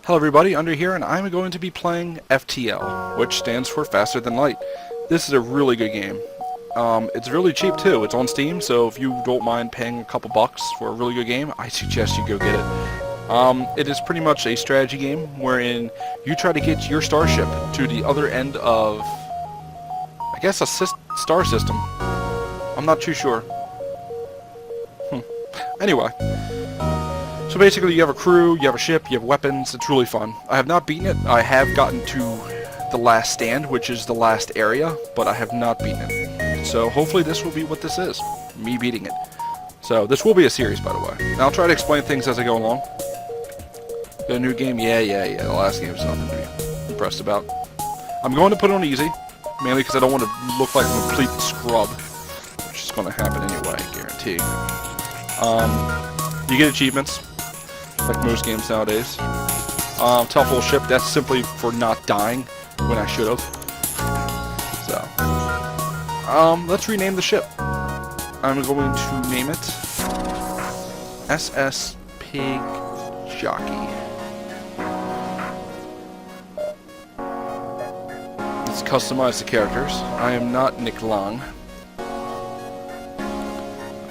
Hello everybody, Undr here, and I'm going to be playing FTL, which stands for Faster Than Light. This is a really good game. It's really cheap too. It's on Steam, so if you don't mind paying a couple bucks for a really good game, I suggest you go get it. It is pretty much a strategy game wherein you try to get your starship to the other end of, I guess, a star system. I'm not too sure. Anyway. So basically you have a crew, you have a ship, you have weapons. It's really fun. I have not beaten it. I have gotten to the last stand, which is the last area, but I have not beaten it. So hopefully this will be what this is, me beating it. So this will be a series, by the way. And I'll try to explain things as I go along. Got a new game? Yeah. The last game is nothing to be impressed about. I'm going to put it on easy, mainly because I don't want to look like a complete scrub, which is going to happen anyway, I guarantee. You get achievements, like most games nowadays. Tough little ship, that's simply for not dying when I should have. So, let's rename the ship. I'm going to name it SS Pig Jockey. Let's customize the characters. I am not Nick Long.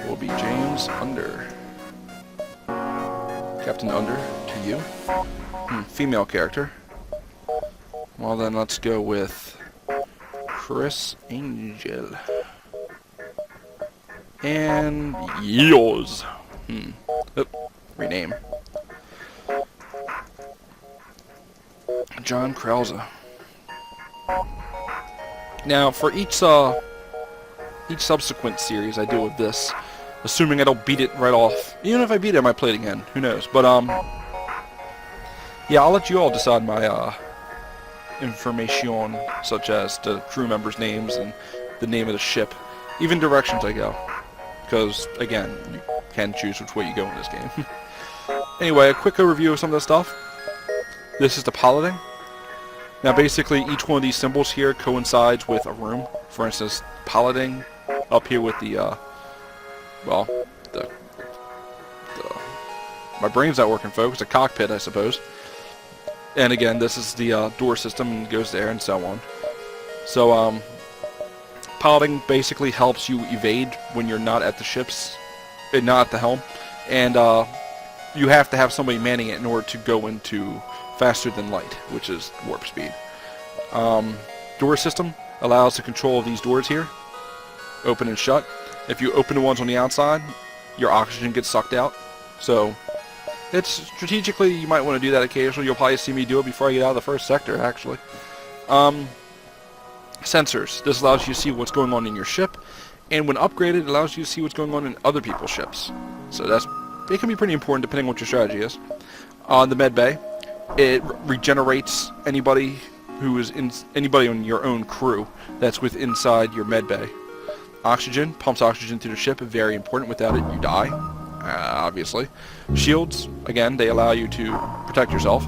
It will be James Undr. Captain Undr, to you. Female character. Well then, let's go with Chris Angel. And yours. Rename. John Krause. Now, for each subsequent series I do with this, assuming I don't beat it right off. Even if I beat it, I might play it again. Who knows? But, yeah, I'll let you all decide my, information, such as the crew members' names and the name of the ship. Even directions I go. Because, again, you can choose which way you go in this game. Anyway, a quick overview of some of the stuff. This is the piloting. Now, basically, each one of these symbols here coincides with a room. For instance, piloting up here with the, well, my brain's not working, folks. A cockpit, I suppose. And again, this is the door system, and goes there, and so on. So, piloting basically helps you evade when you're not at the ships, and not at the helm. And you have to have somebody manning it in order to go into Faster Than Light, which is warp speed. Door system allows the control of these doors here, open and shut. If you open the ones on the outside, your oxygen gets sucked out. So, it's strategically, you might want to do that occasionally. You'll probably see me do it before I get out of the first sector, actually. Sensors. This allows you to see what's going on in your ship. And when upgraded, it allows you to see what's going on in other people's ships. So it can be pretty important depending on what your strategy is. On the med bay, it regenerates anybody on your own crew that's inside your med bay. Oxygen, pumps oxygen through the ship, very important. Without it, you die, obviously. Shields, again, they allow you to protect yourself.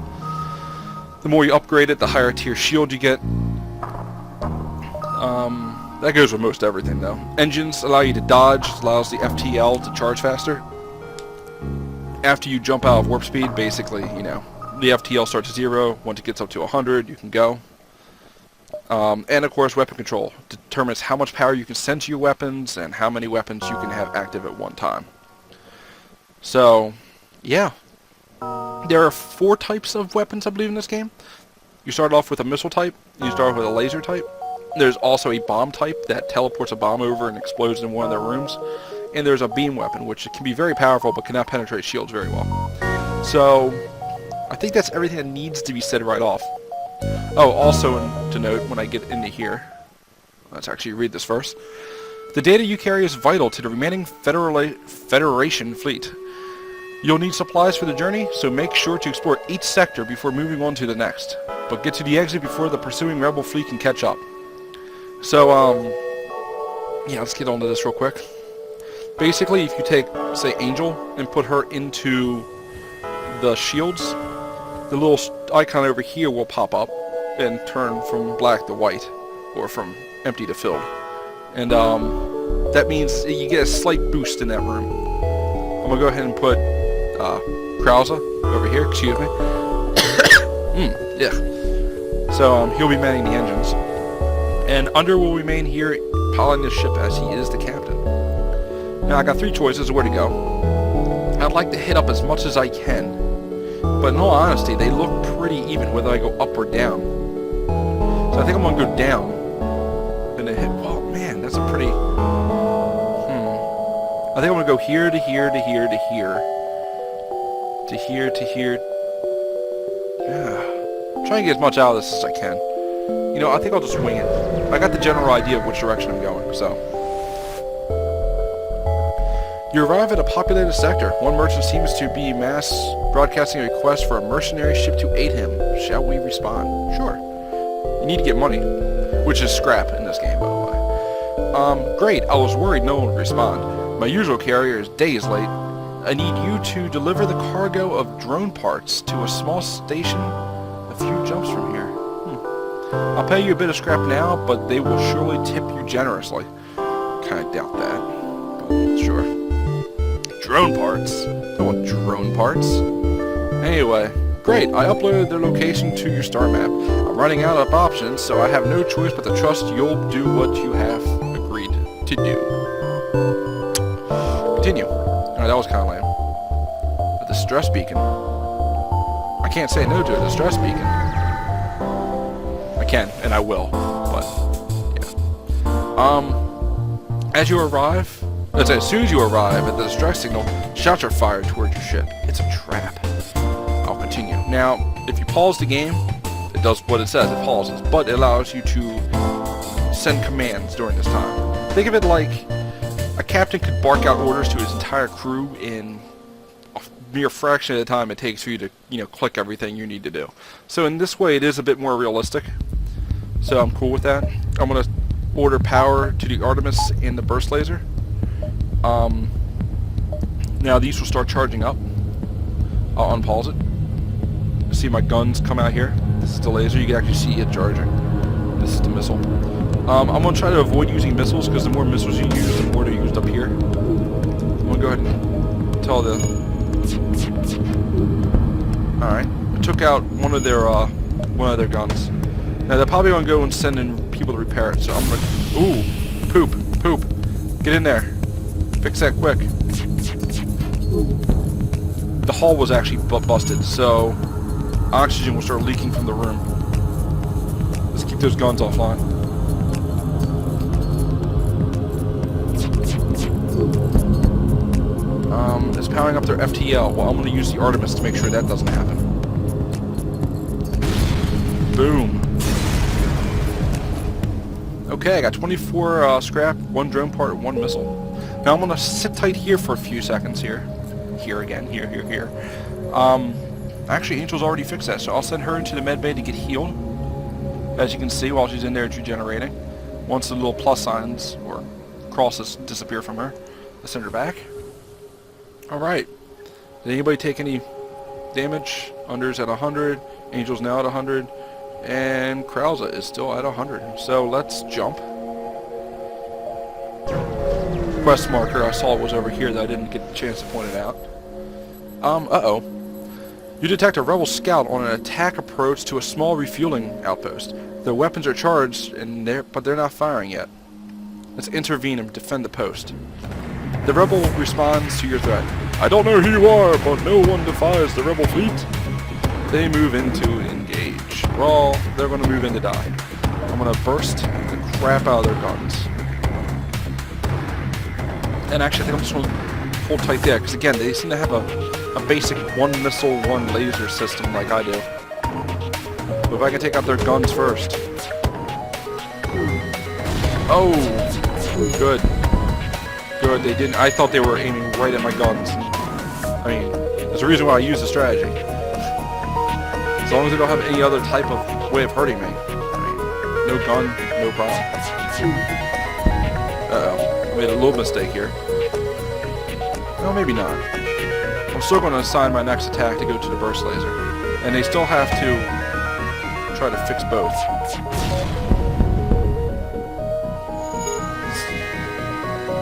The more you upgrade it, the higher tier shield you get. That goes with most everything, though. Engines allow you to dodge, allows the FTL to charge faster. After you jump out of warp speed, basically, you know, the FTL starts at 0. Once it gets up to 100, you can go. And of course, weapon control determines how much power you can send to your weapons and how many weapons you can have active at one time. So, yeah. There are 4 types of weapons, I believe, in this game. You start off with a missile type. You start off with a laser type. There's also a bomb type that teleports a bomb over and explodes in one of their rooms. And there's a beam weapon, which can be very powerful but cannot penetrate shields very well. So, I think that's everything that needs to be said right off. Oh, also to note, when I get into here, let's actually read this first. The data you carry is vital to the remaining Federation fleet. You'll need supplies for the journey, so make sure to explore each sector before moving on to the next. But get to the exit before the pursuing rebel fleet can catch up. So, yeah, let's get on to this real quick. Basically, if you take, say, Angel and put her into the shields, the little icon over here will pop up and turn from black to white, or from empty to filled. And that means you get a slight boost in that room. I'm going to go ahead and put Krause over here, excuse me. Yeah. So he'll be manning the engines. And Undr will remain here piloting the ship as he is the captain. Now I got 3 choices of where to go. I'd like to hit up as much as I can. But in all honesty, they look pretty even whether I go up or down. So I think I'm going to go down. Gonna hit, well, man, that's a pretty... I think I'm going to go here to here to here to here. To here to here. Yeah. Try and get as much out of this as I can. You know, I think I'll just wing it. I got the general idea of which direction I'm going, so. You arrive at a populated sector. One merchant seems to be mass broadcasting a request for a mercenary ship to aid him. Shall we respond? Sure. You need to get money, which is scrap in this game, by the way. Great. I was worried no one would respond. My usual carrier is days late. I need you to deliver the cargo of drone parts to a small station a few jumps from here. I'll pay you a bit of scrap now, but they will surely tip you generously. Kinda doubt that, but sure. Drone parts? I want drone parts. Anyway, great, I uploaded their location to your star map. I'm running out of options, so I have no choice but to trust you'll do what you have agreed to do. Continue. Alright, that was kinda lame. A distress beacon. I can't say no to a distress beacon. I can, and I will, but, yeah. As soon as you arrive at the distress signal, shots are fired towards your ship. It's a trap. I'll continue. Now, if you pause the game, it does what it says, it pauses, but it allows you to send commands during this time. Think of it like a captain could bark out orders to his entire crew in a mere fraction of the time it takes for you to, click everything you need to do. So in this way, it is a bit more realistic. So I'm cool with that. I'm going to order power to the Artemis and the burst laser. Now these will start charging up. I'll unpause it. See my guns come out here. This is the laser. You can actually see it charging. This is the missile. I'm going to try to avoid using missiles because the more missiles you use, the more they're used up here. I'm going to go ahead and tell the... Alright. I took out one of their guns. Now they're probably going to go and send in people to repair it, so I'm going to... Ooh! Poop! Get in there. Fix that quick. The hull was actually busted, so oxygen will start leaking from the room. Let's keep those guns offline. It's powering up their FTL. Well, I'm going to use the Artemis to make sure that doesn't happen. Boom. Okay, I got 24 scrap, 1 drone part, and 1 missile. Now I'm going to sit tight here for a few seconds here. Here again, here. Actually, Angel's already fixed that, so I'll send her into the med bay to get healed. As you can see, while she's in there regenerating. Once the little plus signs or crosses disappear from her, I send her back. Alright. Did anybody take any damage? Under's at 100, Angel's now at 100, and Krauza is still at 100. So let's jump. Quest marker I saw was over here that I didn't get a chance to point it out. Uh-oh. You detect a rebel scout on an attack approach to a small refueling outpost. Their weapons are charged, but they're not firing yet. Let's intervene and defend the post. The rebel responds to your threat. I don't know who you are, but no one defies the rebel fleet. They move into engage. Well, they're going to move in to die. I'm going to burst the crap out of their guns. And actually, I think I'm just going to hold tight there, because again, they seem to have a basic 1 missile, 1 laser system like I do. But if I can take out their guns first. Oh! Good. Good, they didn't. I thought they were aiming right at my guns. I mean, there's a reason why I use the strategy. As long as they don't have any other type of way of hurting me. I mean, no gun, no problem. Uh-oh. I made a little mistake here. No, maybe not. I'm still going to assign my next attack to go to the burst laser. And they still have to try to fix both.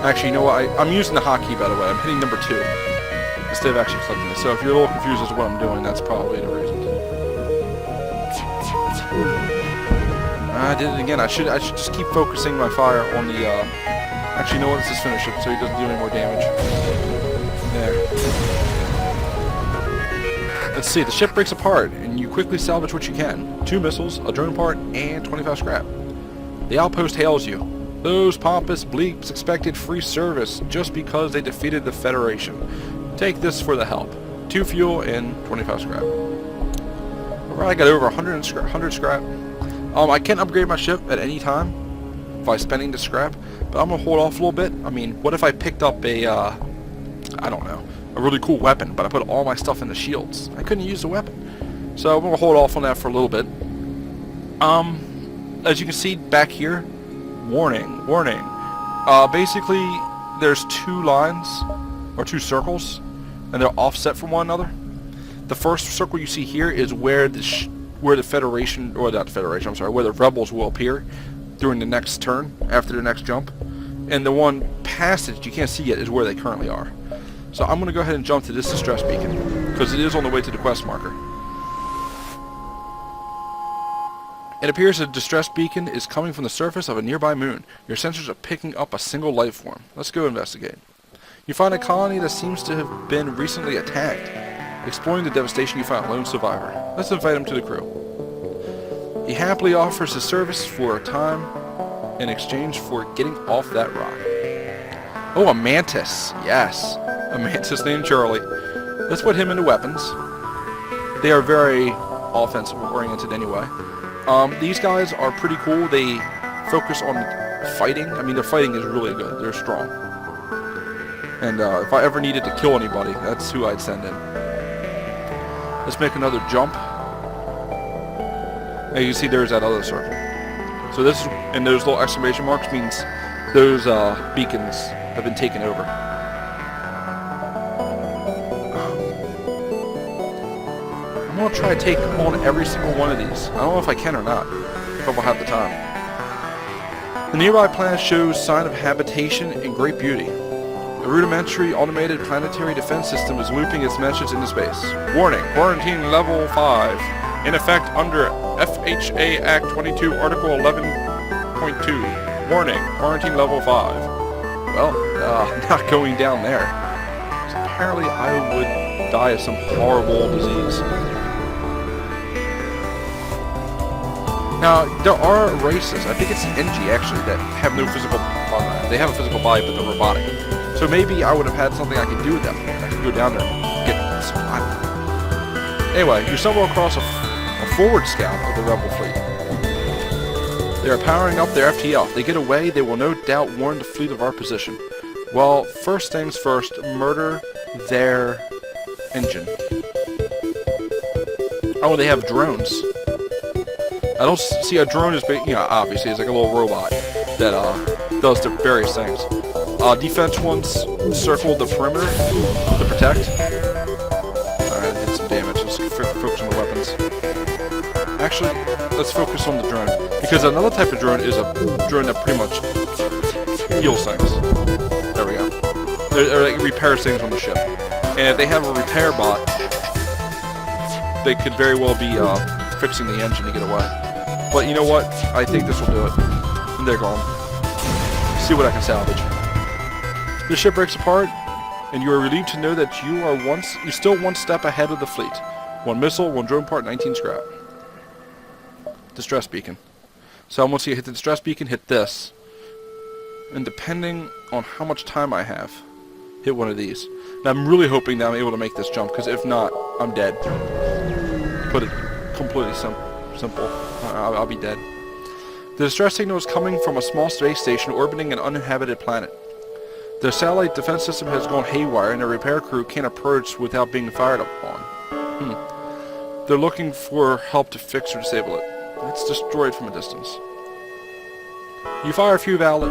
Actually, you know what? I'm using the hotkey, by the way. I'm hitting number 2 instead of actually clicking it. So if you're a little confused as to what I'm doing, that's probably the reason. I did it again. I should just keep focusing my fire on the, actually, you know what? Let's just finish it so he doesn't do any more damage. There. Let's see. The ship breaks apart, and you quickly salvage what you can. 2 missiles, a drone part, and 25 scrap. The outpost hails you. Those pompous bleeps expected free service just because they defeated the Federation. Take this for the help. 2 fuel and 25 scrap. Alright, I got over 100 scrap. I can upgrade my ship at any time by spending the scrap, but I'm going to hold off a little bit. I mean, what if I picked up a, I don't know, a really cool weapon, but I put all my stuff in the shields? I couldn't use the weapon. So I'm going to hold off on that for a little bit. As you can see back here, warning. Basically, there's 2 lines, or 2 circles, and they're offset from one another. The first circle you see here is where the Federation, or not the Federation, I'm sorry, where the rebels will appear during the next turn, after the next jump. And the one past it, you can't see yet, is where they currently are. So I'm going to go ahead and jump to this distress beacon, because it is on the way to the quest marker. It appears a distress beacon is coming from the surface of a nearby moon. Your sensors are picking up a single life form. Let's go investigate. You find a colony that seems to have been recently attacked. Exploring the devastation, you find a lone survivor. Let's invite him to the crew. He happily offers his service for a time in exchange for getting off that rock. Oh, a mantis. Yes. A mantis named Charlie. Let's put him into weapons. They are very offensive oriented anyway. These guys are pretty cool. They focus on fighting. I mean, their fighting is really good. They're strong. And if I ever needed to kill anybody, that's who I'd send in. Let's make another jump. And you see there's that other circle. So this, and those little exclamation marks means those beacons have been taken over. I'm going to try to take on every single one of these. I don't know if I can or not, if I'll have the time. The nearby planet shows sign of habitation and great beauty. A rudimentary automated planetary defense system is looping its message into space. Warning, quarantine level 5. In effect under FHA Act 22, Article 11.2. Warning, quarantine level 5. Well, not going down there. So apparently I would die of some horrible disease. Now, there are races, I think it's NG actually, that have no physical, they have a physical body but they're robotic. So maybe I would have had something I could do with them. I could go down there and get some. Anyway, you stumble across a forward scout of the rebel fleet. They are powering up their FTL. If they get away, they will no doubt warn the fleet of our position. Well, first things first, murder their engine. Oh, they have drones. I don't see a drone as big, obviously it's like a little robot that does the various things. Defense ones circle the perimeter to protect. Alright, did some damage. Let's focus on the weapons. Actually, let's focus on the drone. Because another type of drone is a drone that pretty much heals things. There we go. It repairs things on the ship. And if they have a repair bot, they could very well be fixing the engine to get away. But you know what? I think this will do it. And they're gone. See what I can salvage. The ship breaks apart, and you are relieved to know that you're still one step ahead of the fleet. 1 missile, 1 drone part, 19 scrap. Distress beacon. So once you hit the distress beacon, hit this. And depending on how much time I have, hit one of these. Now I'm really hoping that I'm able to make this jump, because if not, I'm dead. Put it completely simple. I'll be dead. The distress signal is coming from a small space station orbiting an uninhabited planet. The satellite defense system has gone haywire and the repair crew can't approach without being fired upon. They're looking for help to fix or disable it. It's destroyed from a distance. You fire a few volleys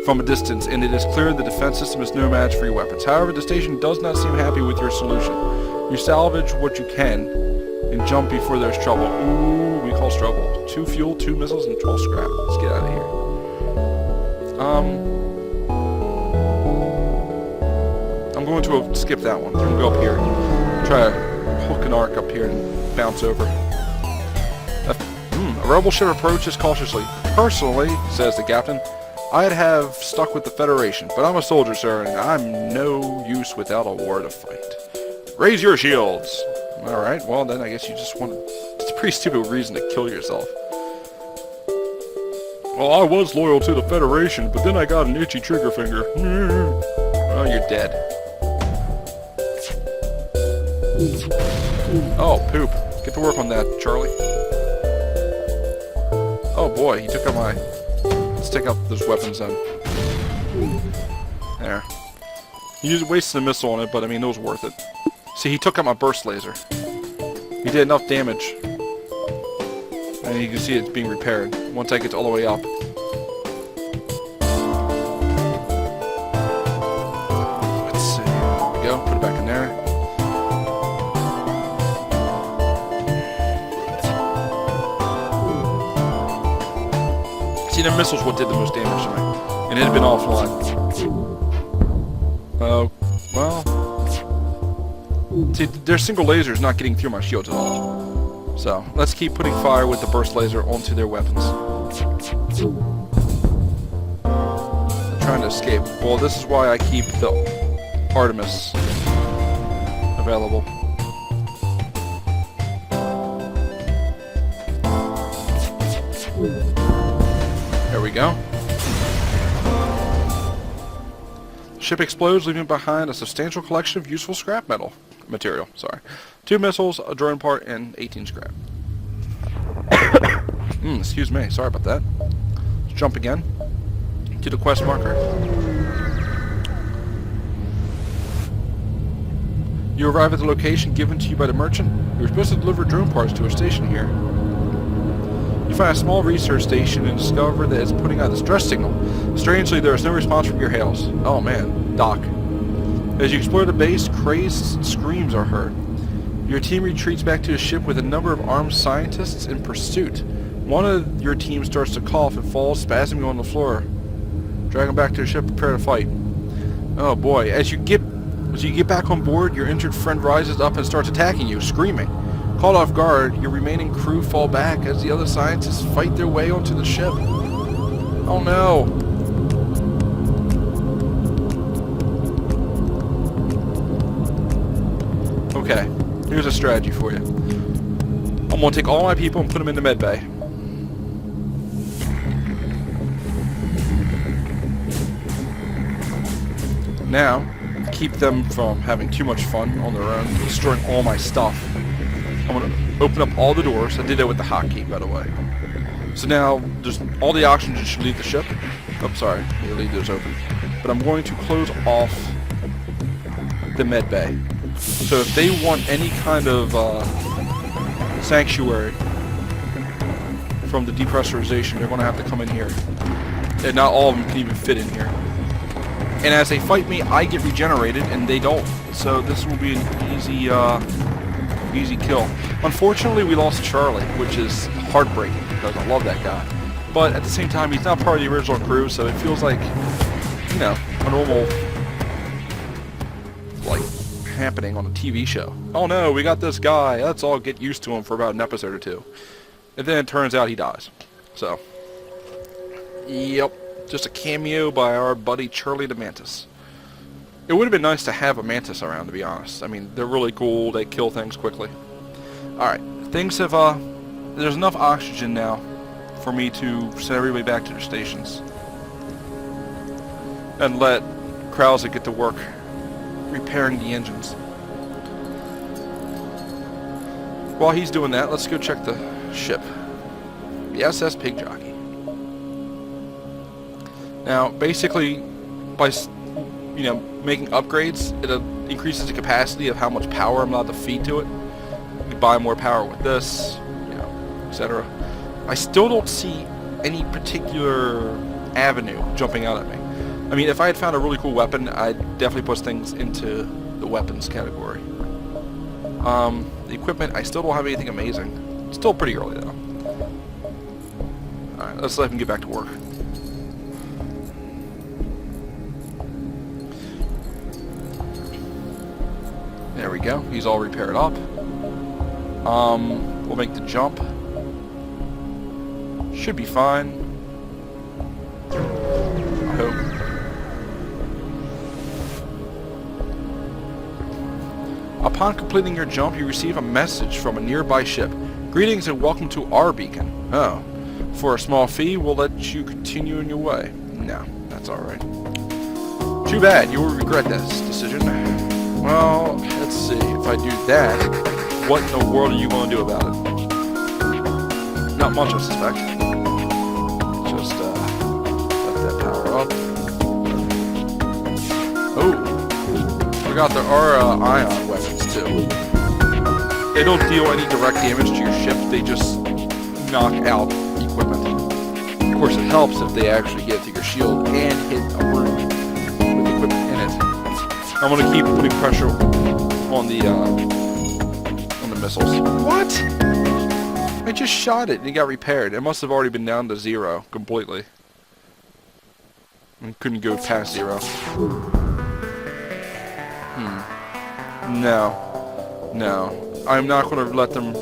from a distance, and it is clear the defense system is no match for your weapons. However, the station does not seem happy with your solution. You salvage what you can and jump before there's trouble. Ooh, we cause trouble. 2 fuel, 2 missiles, and 12 scrap. Let's get out of here. I'm going to skip that one. I'm going to go up here. Try to hook an arc up here and bounce over. rebel ship approaches cautiously. Personally, says the captain, I'd have stuck with the Federation, but I'm a soldier, sir, and I'm no use without a war to fight. Raise your shields! Alright, well then I guess you just want to... It's a pretty stupid reason to kill yourself. Well, I was loyal to the Federation, but then I got an itchy trigger finger. Oh, you're dead. Oh, poop. Get to work on that, Charlie. Oh boy, he took out my... Let's take out those weapons then. There. He wasted a missile on it, but I mean, it was worth it. See, he took out my burst laser. He did enough damage. And you can see it's being repaired once I get all the way up. Let's see. There we go. Put it back in there. See, the missiles what did the most damage to me. And it had been offline. Oh, well... See, their single laser is not getting through my shields at all. So, let's keep putting fire with the burst laser onto their weapons. I'm trying to escape. Well, this is why I keep the Artemis available. There we go. The ship explodes, leaving behind a substantial collection of useful scrap material. 2 missiles, a drone part, and 18 scrap. Excuse me. Sorry about that. Let's jump again to the quest marker. You arrive at the location given to you by the merchant. You're supposed to deliver drone parts to a station here. You find a small research station and discover that it's putting out a distress signal. Strangely, there is no response from your hails. Oh man, Doc. As you explore the base, crazed screams are heard. Your team retreats back to the ship with a number of armed scientists in pursuit. One of your team starts to cough and falls, spasming on the floor. Drag him back to the ship, prepare to fight. Oh boy, as you get back on board, your injured friend rises up and starts attacking you, screaming. Caught off guard, your remaining crew fall back as the other scientists fight their way onto the ship. Oh no! Okay, here's a strategy for you. I'm going to take all my people and put them in the med bay. Now, keep them from having too much fun on their own, destroying all my stuff. I'm going to open up all the doors. I did that with the hotkey, by the way. So now, there's all the oxygen should leave the ship. Oh, sorry, the lead doors open. But I'm going to close off the med bay. So if they want any kind of sanctuary from the depressurization, they're going to have to come in here. And not all of them can even fit in here. And as they fight me, I get regenerated, and they don't. So this will be an easy kill. Unfortunately, we lost Charlie, which is heartbreaking because I love that guy. But at the same time, he's not part of the original crew, so it feels like, you know, a normal, like, happening on a TV show. Oh no, we got this guy. Let's all get used to him for about an episode or two. And then it turns out he dies. So, yep. Just a cameo by our buddy Charlie the Mantis. It would have been nice to have a Mantis around, to be honest. I mean, they're really cool. They kill things quickly. Alright. Things have, there's enough oxygen now for me to send everybody back to their stations. And let Krause get to work repairing the engines. While he's doing that, let's go check the ship. The SS Pig Jockey. Now, basically, by, you know, making upgrades, it increases the capacity of how much power I'm allowed to feed to it. You buy more power with this, you know, etc. I still don't see any particular avenue jumping out at me. I mean, if I had found a really cool weapon, I'd definitely put things into the weapons category. The equipment, I still don't have anything amazing. It's still pretty early, though. Alright, let's let him get back to work. There we go. He's all repaired up. We'll make the jump. Should be fine. I hope. Upon completing your jump, you receive a message from a nearby ship. Greetings and welcome to our beacon. Oh. For a small fee, we'll let you continue on your way. No, that's alright. Too bad, you will regret this decision. Well, let's see. If I do that, what in the world are you going to do about it? Not much, I suspect. Just, let that power up. Oh. Forgot there are, ion weapons, too. They don't deal any direct damage to your ship, they just knock out equipment. Of course, it helps if they actually get to your shield and hit a room with equipment in it. I'm gonna keep putting pressure on the missiles. What? I just shot it and it got repaired. It must have already been down to 0 completely. I couldn't go past 0. No. No. I'm not going to let them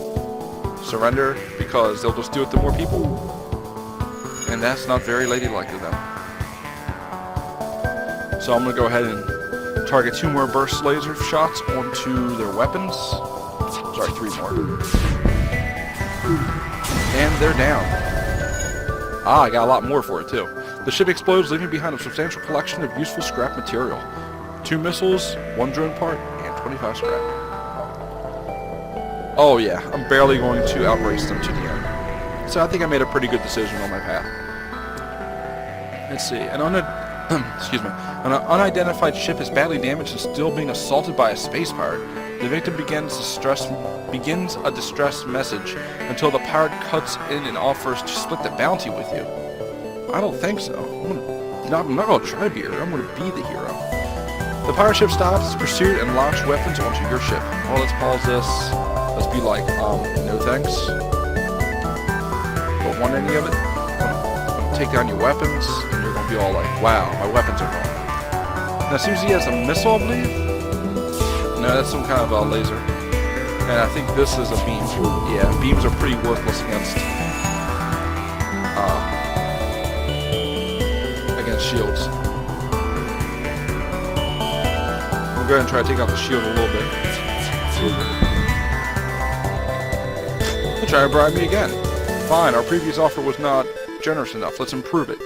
surrender because they'll just do it to more people. And that's not very ladylike of them. So I'm going to go ahead and target 2 more burst laser shots onto their weapons. Sorry, 3 more. And they're down. Ah, I got a lot more for it too. The ship explodes, leaving behind a substantial collection of useful scrap material. 2 missiles, 1 drone part, and 25 scrap. Oh yeah, I'm barely going to outrace them to the end. So I think I made a pretty good decision on my path. Let's see, excuse me. An unidentified ship is badly damaged and still being assaulted by a space pirate. The victim begins a distress message until the pirate cuts in and offers to split the bounty with you. I don't think so. I'm not going to try to be a hero. I'm going to be the hero. The pirate ship stops, pursued, and launch weapons onto your ship. Well, let's pause this. Let's be like, no thanks. Don't want any of it. I'm going to take down your weapons, and you're going to be all like, wow, my weapons are gone. Now, Susie has a missile, I believe? No, that's some kind of a laser. And I think this is a beam. Yeah, beams are pretty worthless against shields. We'll go ahead and try to take out the shield a little bit. They'll try to bribe me again. Fine, our previous offer was not generous enough. Let's improve it.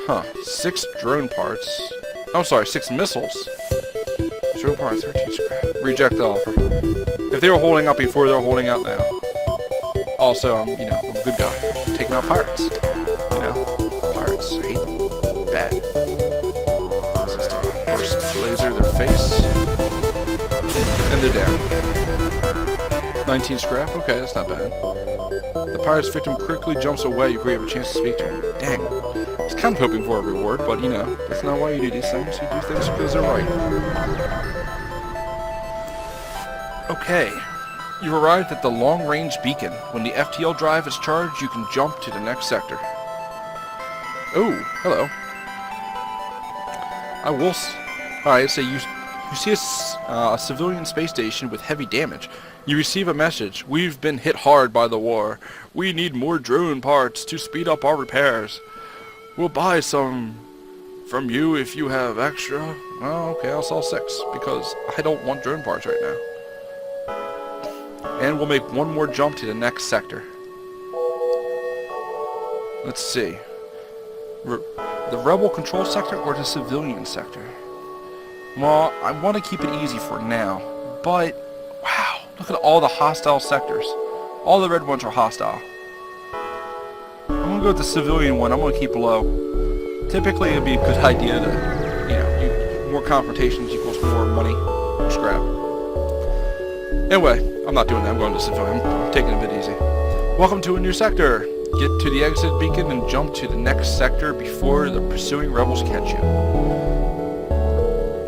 Huh. 6 drone parts. Oh, sorry, 6 missiles. Drone parts, 13 scrap. Reject the offer. If they were holding out before, they're holding out now. Also, I'm a good guy. Taking out pirates. Pirates hate them. Bad. Burst laser their face. And they're down. 19 scrap? Okay, that's not bad. The pirate's victim quickly jumps away before you have a chance to speak to him. Dang. I was kind of hoping for a reward, but that's not why you do these things. You do things because they're right. Okay. You've arrived at the long-range beacon. When the FTL drive is charged, you can jump to the next sector. Oh, hello. Alright, so you see a civilian space station with heavy damage. You receive a message. We've been hit hard by the war. We need more drone parts to speed up our repairs. We'll buy some from you if you have extra. Well, okay, I'll sell 6 because I don't want drone parts right now. And we'll make 1 more jump to the next sector. Let's see. The rebel control sector or the civilian sector? Well, I want to keep it easy for now, but wow, look at all the hostile sectors. All the red ones are hostile. I'm going to go with the civilian one. I'm going to keep low. Typically, it would be a good idea to, more confrontations equals more money or scrap. Anyway, I'm not doing that. I'm going to civilian. I'm taking it a bit easy. Welcome to a new sector. Get to the exit beacon and jump to the next sector before the pursuing rebels catch you.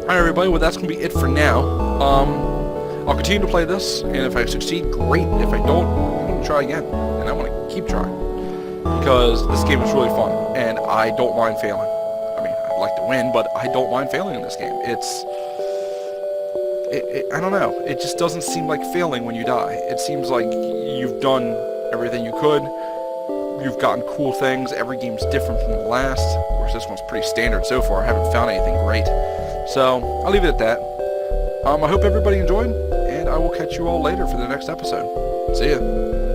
Alright everybody, well that's going to be it for now. I'll continue to play this, and if I succeed, great. If I don't, I'm going to try again. And I want to keep trying. Because this game is really fun, and I don't mind failing. I mean, I'd like to win, but I don't mind failing in this game. I don't know. It just doesn't seem like failing when you die. It seems like you've done everything you could. you've gotten cool things. Every game's different from the last. Of course, this one's pretty standard so far. I haven't found anything great. So, I'll leave it at that. I hope everybody enjoyed, and I will catch you all later for the next episode. See ya.